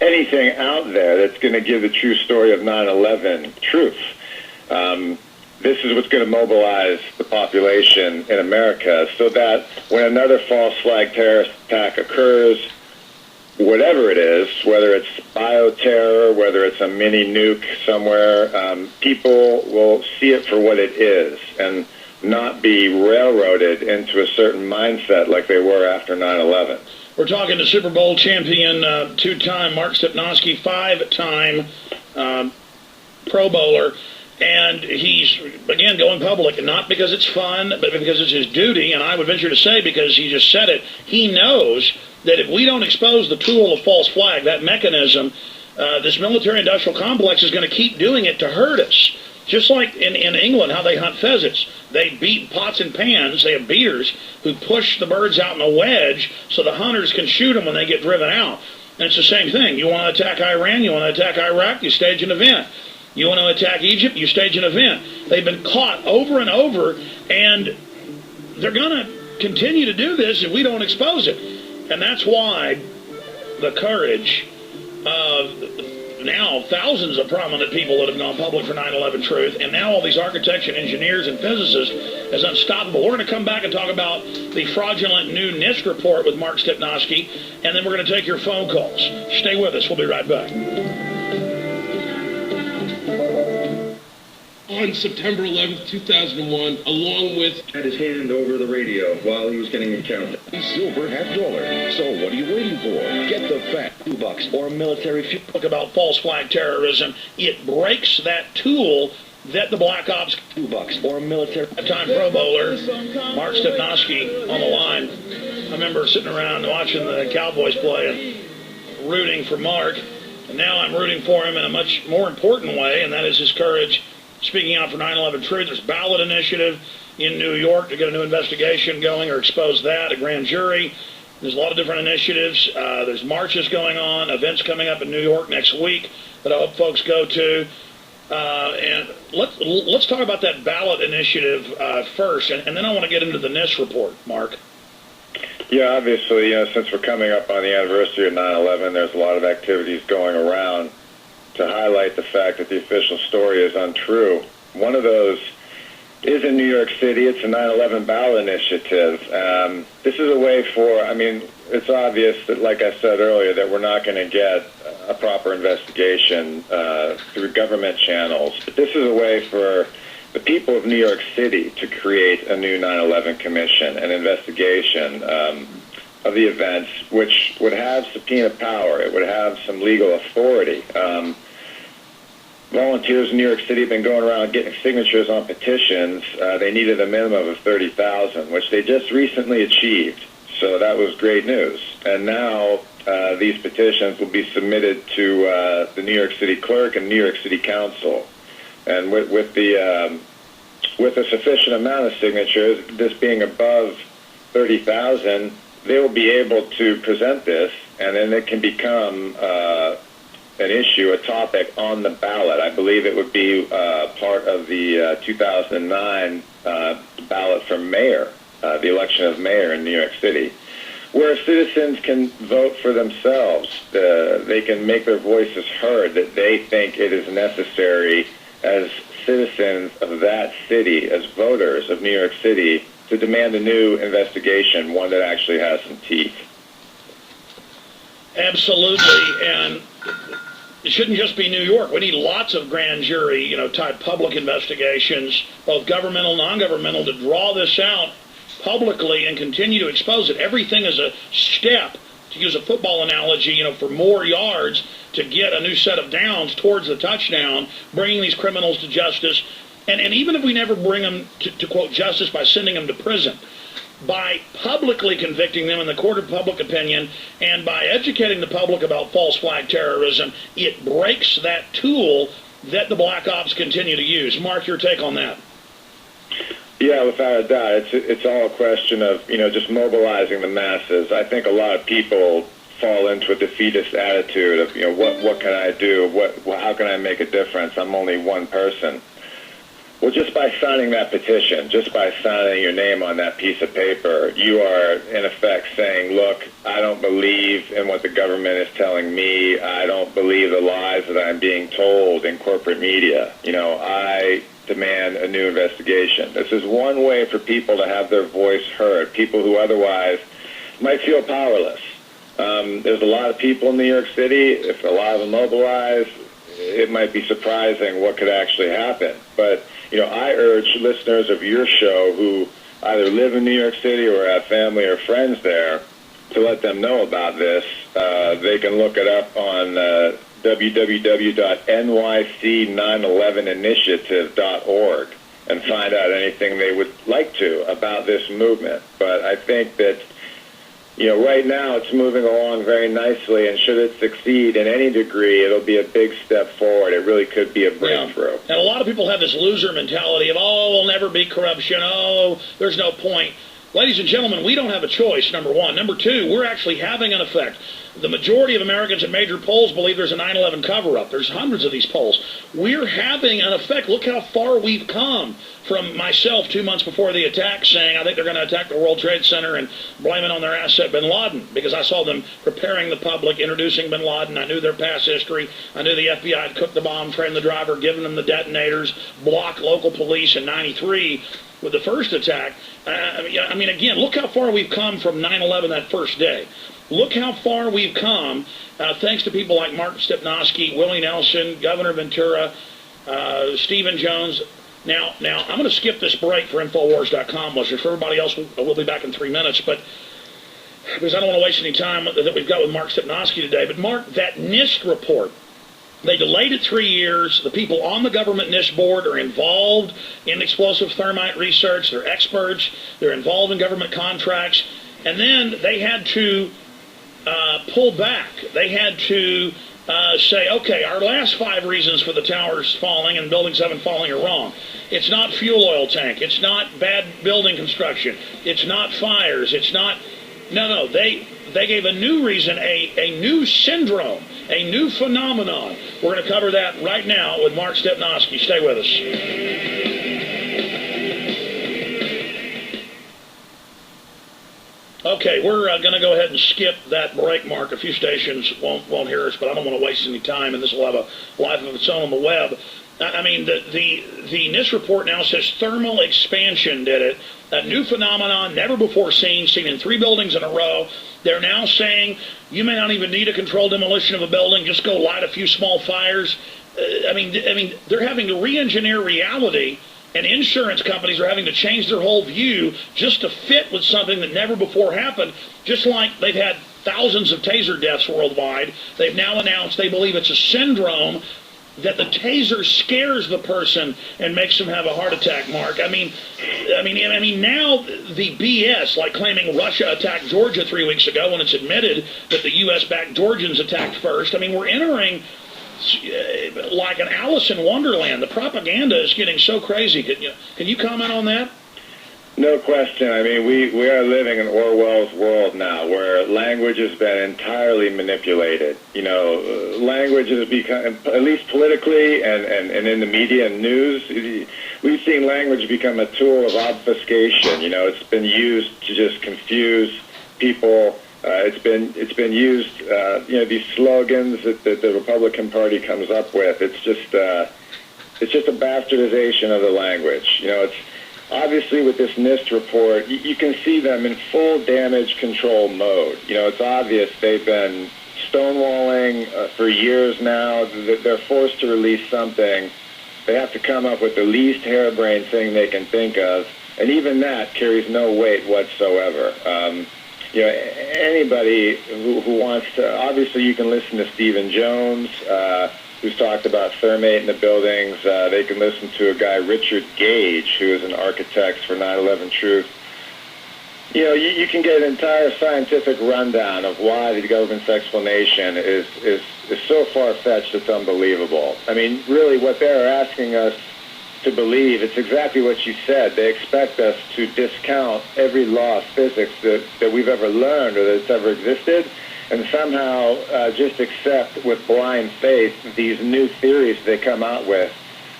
anything out there that's going to give the true story of 9/11 truth. This is what's going to mobilize the population in America so that when another false flag terrorist attack occurs, whatever it is, whether it's bioterror, whether it's a mini nuke somewhere, people will see it for what it is and not be railroaded into a certain mindset like they were after 9/11. We're talking to Super Bowl champion, two-time Mark Steponski, five-time Pro Bowler. And he's, again, going public, not because it's fun, but because it's his duty. And I would venture to say, because he just said it, he knows that if we don't expose the tool of false flag, that mechanism, this military-industrial complex is going to keep doing it to hurt us. Just like in England, how they hunt pheasants. They beat pots and pans. They have beaters who push the birds out in a wedge so the hunters can shoot them when they get driven out. And it's the same thing. You want to attack Iran, you want to attack Iraq, you stage an event. You want to attack Egypt, you stage an event. They've been caught over and over, and they're going to continue to do this if we don't expose it. And that's why the courage of now thousands of prominent people that have gone public for 9/11 truth, and now all these architects and engineers and physicists is unstoppable. We're going to come back and talk about the fraudulent new NIST report with Mark Steponski, and then we're going to take your phone calls. Stay with us. We'll be right back. On September 11th, 2001, along with... had his hand over the radio while he was getting a count. Silver $50. So what are you waiting for? Get the fact. $2 or military fuel. Talk about false flag terrorism. It breaks that tool that the Black Ops... $2 or military... Time Pro Bowler, Mark Steponski on the line. I remember sitting around watching the Cowboys play and rooting for Mark. And now I'm rooting for him in a much more important way, and that is his courage. Speaking out for 9/11 truth, there's ballot initiative in New York to get a new investigation going or expose that, a grand jury. There's a lot of different initiatives. There's marches going on, events coming up in New York next week that I hope folks go to. And let's talk about that ballot initiative first, and then I want to get into the NIST report, Mark. Yeah, obviously, since we're coming up on the anniversary of 9/11, there's a lot of activities going around to highlight the fact that the official story is untrue. One of those is in New York City. It's a 9/11 ballot initiative. This is a way for, it's obvious that, like I said earlier, that we're not going to get a proper investigation through government channels. But this is a way for the people of New York City to create a new 9/11 commission, an investigation of the events, which would have subpoena power. It would have some legal authority. Volunteers in New York City have been going around getting signatures on petitions. They needed a minimum of 30,000, which they just recently achieved. So that was great news. And now these petitions will be submitted to the New York City clerk and New York City Council. And with a sufficient amount of signatures, this being above 30,000, they will be able to present this, and then it can become an issue, a topic on the ballot. I believe it would be part of the 2009 ballot for mayor, the election of mayor in New York City, where citizens can vote for themselves. They can make their voices heard that they think it is necessary as citizens of that city, as voters of New York City, to demand a new investigation, one that actually has some teeth. Absolutely, and it shouldn't just be New York. We need lots of grand jury, type public investigations, both governmental, non-governmental, to draw this out publicly and continue to expose it. Everything is a step, to use a football analogy, for more yards to get a new set of downs towards the touchdown, bringing these criminals to justice. And even if we never bring them to quote, justice by sending them to prison, by publicly convicting them in the court of public opinion and by educating the public about false flag terrorism, it breaks that tool that the Black Ops continue to use. Mark, your take on that? Yeah, without a doubt. It's all a question of, just mobilizing the masses. I think a lot of people fall into a defeatist attitude of, what can I do? How can I make a difference? I'm only one person. Well, just by signing that petition, just by signing your name on that piece of paper, you are in effect saying, look, I don't believe in what the government is telling me. I don't believe the lies that I'm being told in corporate media. I demand a new investigation. This is one way for people to have their voice heard, people who otherwise might feel powerless. There's a lot of people in New York City. If a lot of them mobilize, it might be surprising what could actually happen. But I urge listeners of your show who either live in New York City or have family or friends there to let them know about this. They can look it up on www.nyc911initiative.org and find out anything they would like to about this movement. But I think that right now it's moving along very nicely, and should it succeed in any degree, it'll be a big step forward. It really could be a breakthrough. Yeah. And a lot of people have this loser mentality of, there'll never be corruption. There's no point. Ladies and gentlemen, we don't have a choice, number one. Number two, we're actually having an effect. The majority of Americans in major polls believe there's a 9/11 cover-up. There's hundreds of these polls. We're having an effect. Look how far we've come from myself 2 months before the attack saying I think they're going to attack the World Trade Center and blame it on their asset bin Laden, because I saw them preparing the public, introducing bin Laden. I knew their past history. I knew the FBI had cooked the bomb, trained the driver, given them the detonators, blocked local police in 93 with the first attack. I mean, again, look how far we've come from 9/11 that first day. Look how far we've come, thanks to people like Mark Steponski, Willie Nelson, Governor Ventura, Stephen Jones. Now, I'm going to skip this break for Infowars.com, listeners. For everybody else, we'll be back in 3 minutes, but because I don't want to waste any time that we've got with Mark Steponski today. But Mark, that NIST report, they delayed it 3 years. The people on the government NIST board are involved in explosive thermite research. They're experts. They're involved in government contracts. And then they had to pull back. They had to say, okay, our last 5 reasons for the towers falling and Building 7 falling are wrong. It's not fuel oil tank. It's not bad building construction. It's not fires. It's not... No. They gave a new reason, a new syndrome, a new phenomenon. We're going to cover that right now with Mark Steponski. Stay with us. Okay, we're going to go ahead and skip that break, Mark. A few stations won't hear us, but I don't want to waste any time, and this will have a life of its own on the web. I mean, the NIST report now says thermal expansion did it. A new phenomenon, never before seen in 3 buildings in a row. They're now saying you may not even need a controlled demolition of a building. Just go light a few small fires. I mean, they're having to re-engineer reality, and insurance companies are having to change their whole view just to fit with something that never before happened. Just like they've had thousands of taser deaths worldwide, they've now announced they believe it's a syndrome that the taser scares the person and makes them have a heart attack, Mark. I mean, now the BS, like claiming Russia attacked Georgia 3 weeks ago when it's admitted that the U.S.-backed Georgians attacked first. I mean, we're entering like an Alice in Wonderland. The propaganda is getting so crazy. Can you comment on that? No question. I mean, we are living in Orwell's world now, where language has been entirely manipulated. Language has become, at least politically and in the media and news, we've seen language become a tool of obfuscation. It's been used to just confuse people. It's been used. These slogans that the Republican Party comes up with. It's just a bastardization of the language. It's obviously with this NIST report, you can see them in full damage control mode. It's obvious they've been stonewalling for years now. They're forced to release something. They have to come up with the least harebrained thing they can think of, and even that carries no weight whatsoever. Anybody who wants to, obviously you can listen to Stephen Jones, who's talked about thermate in the buildings. They can listen to a guy, Richard Gage, who is an architect for 9/11 Truth. You can get an entire scientific rundown of why the government's explanation is so far-fetched it's unbelievable. I mean, really what they're asking us to believe, it's exactly what you said. They expect us to discount every law of physics that we've ever learned or that's ever existed, and somehow just accept with blind faith these new theories they come out with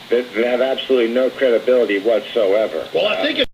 that have absolutely no credibility whatsoever. Well, I think